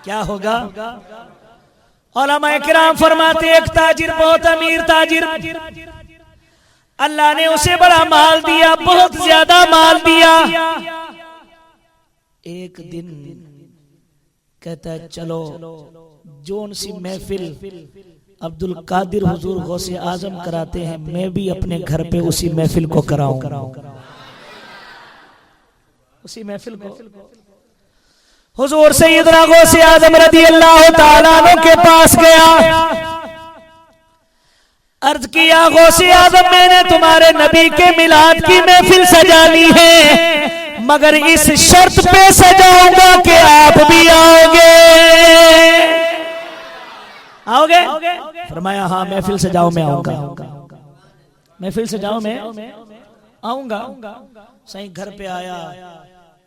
क्या होगा? उलमा किराम फरमाते एक ताजिर, बहुत अमीर ताजिर, अल्लाह ने उसे बड़ा माल दिया, बहुत ज्यादा माल दिया। एक दिन कहता है चलो जोन सी महफिल अब्दुल कादिर हुजूर गौसे आजम कराते हैं, मैं भी अपने घर पे उसी महफिल को कराऊं। उसी महफिल को हुजूर सैयदना गौसे आजम रज़ी अल्लाह ताला अन्हु के पास गया, अर्ज किया गौसे आजम मैंने तुम्हारे नबी के मिलाद की महफिल सजा ली है, मगर इस शर्त पे सजाऊंगा कि आप भी आओगे। आओगे? फरमाया हाँ महफिल सजाओ मैं आऊंगा। महफिल सजाओ मैं आऊंगा। सही घर पे आया,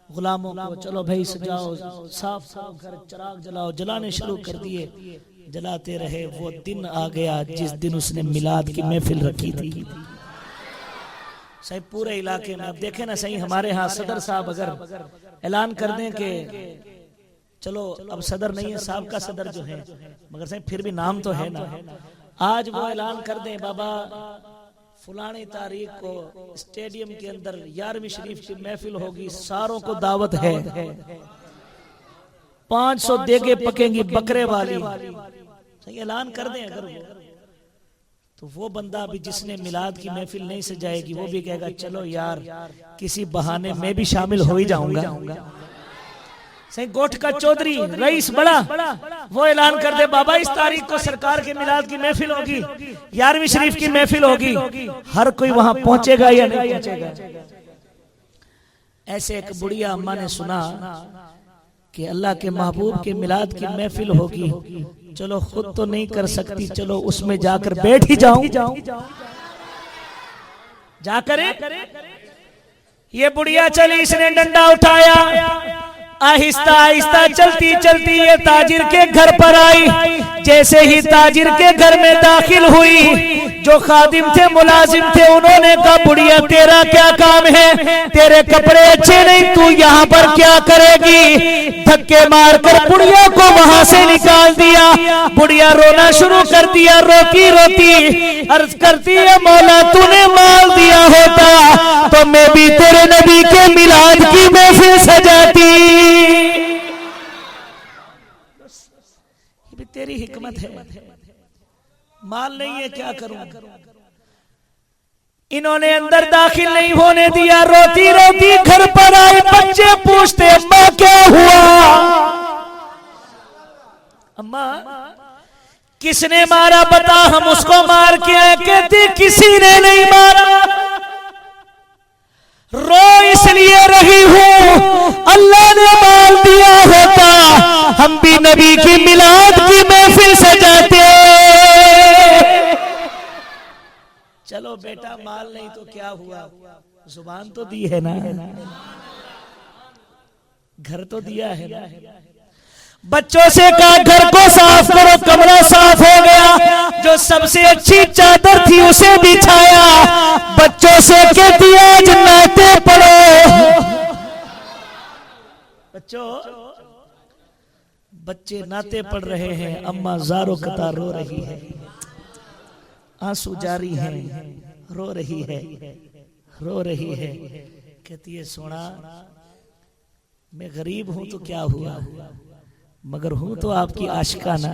गुलामों को चलो भाई सजाओ, साफ साफ घर, चिराग जलाओ, जलाने शुरू कर दिए। जलाते रहे। वो दिन आ गया जिस दिन उसने मिलाद की महफिल रखी थी। सही पूरे इलाके में, अब देखे ना सही हमारे यहाँ सदर साहब अगर ऐलान कर दें कि चलो अब सदर नहीं है, साहब का सदर जो है, मगर सही फिर भी नाम तो है ना, आज वो ऐलान कर दें बाबा फलानी तारीख को स्टेडियम के अंदर 11वीं शरीफ की महफिल होगी, सारों को दावत है, 500 देगे पकेंगी बकरे वाली, सही ऐलान कर दें अगर तो वो बंदा भी जिसने मिलाद की महफिल नहीं सजाएगी वो भी कहेगा चलो यार किसी बहाने मैं भी शामिल हो ही जाऊंगा। सही गोठ का चौधरी रईस बड़ा वो ऐलान कर दे बाबा इस तारीख को सरकार के मिलाद की महफिल होगी, 11वीं शरीफ की महफिल होगी, हर कोई वहां पहुंचेगा या नहीं पहुंचेगा। ऐसे एक बुढ़िया अम्मा ने सुना कि अल्लाह के महबूब के मिलाद की महफिल होगी, चलो खुद तो नहीं कर सकती, चलो उसमें जाकर बैठ ही जाऊं। जाकर ये बुढ़िया चली, इसने डंडा उठाया, आहिस्ता आहिस्ता चलती चलती ये ताजिर के घर पर आई। जैसे ही ताजिर के घर में दाखिल हुई, जो खादिम थे मुलाजिम थे उन्होंने कहा बुढ़िया तेरा क्या काम है, तेरे कपड़े अच्छे नहीं, तू यहाँ पर क्या करेगी। धक्के मारकर बुढ़िया को वहां से निकाल दिया। बुढ़िया रोना शुरू कर दिया, रोती रोती अर्ज करती है मौला तूने माल दिया होता तो मैं भी तेरे नबी के मिलाद की महफिल सजाती। ये भी तेरी हिकमत है, माल नहीं है क्या करूं। इन्होंने अंदर दाखिल नहीं होने दिया, रोती रोती घर पर आई। बच्चे पूछते अम्मा क्या हुआ, अम्मा किसने मारा बता हम उसको मार के आए। कहती किसी ने नहीं मारा, रो इसलिए रही हूं अल्लाह ने माल दिया होता हम भी नबी की मिलाद की महफिल सजाते। चलो बेटा माल नहीं तो क्या हुआ, जुबान तो दी है ना, घर तो दिया है ना। बच्चों से कहा घर को साफ करो, कमरा साफ हो गया। जो सबसे अच्छी चादर थी उसे बिछाया। बच्चों से कहती आज नाते पढ़ो। बच्चों बच्चे नाते पढ़ रहे हैं, अम्मा ज़ारो कतार रो रही है, आंसू जारी हैं, रो रही है, रो रही है। कहती है सोना मैं गरीब हूं तो क्या हुआ, मगर हूं तो आपकी आशिकाना।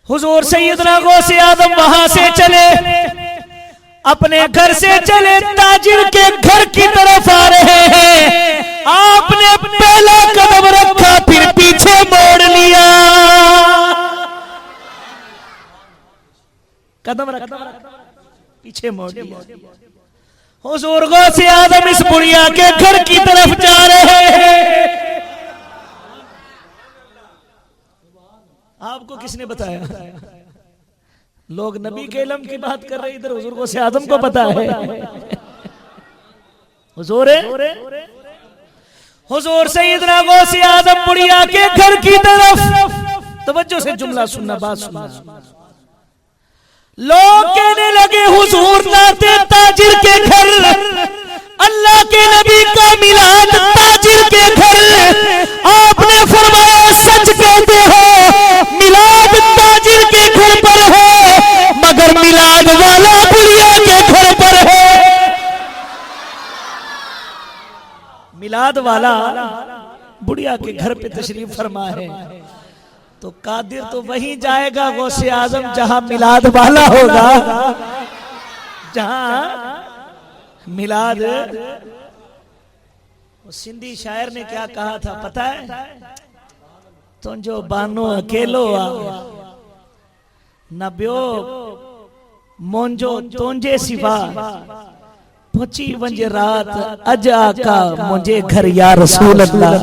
हुजूर सैयदना गौसे आजम वहां से चले, अपने घर से चले, ताजिर के घर की तरफ आ रहे हैं। आपने पहला कदम रखा फिर पीछे मोड़ लिया, कदम रखा पीछे मोड़ लिया। हुजूर गौसे आजम इस बुढ़िया के घर की तरफ जा रहे हैं। आपको किसने बताया? लोग नबी के इल्म की बात कर रहे, इधर हुजूर गौसे आजम को पता है। हुजूर सैयदना गौसे आजम बुढ़िया के घर की तरफ, तवज्जो से जुमला सुनना, बात सुनना। लोग कहने लगे हुजूर नाते ताजिर के घर, अल्लाह के नबी का मिलाद ताजिर के घर, आप मिलाद वाला बुढ़िया के घर पे तशरीफ फरमा है, तो कादिर तो वहीं जाएगा गौसे आजम जहां मिलाद वाला होगा, जहां मिलाद। सिंधी शायर ने क्या कहा था पता है? तुझो बानो अकेलो आ न बियो मोंजो तुझे सिवा, पहुंची वंज रात अज आका मुझे घर या रसूल अल्लाह।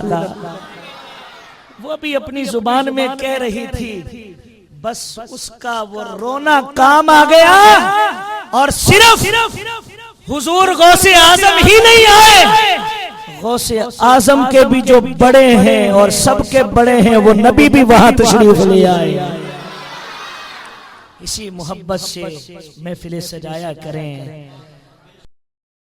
वो भी अपनी जुबान में कह रही थी, बस उसका वो रोना काम आ गया। और सिर्फ हुजूर गौसे आजम ही नहीं आए, गौसे आजम के भी जो बड़े हैं और सबके बड़े हैं वो नबी भी वहां तशरीफ ले आए। इसी मोहब्बत से महफिलें सजाया करें।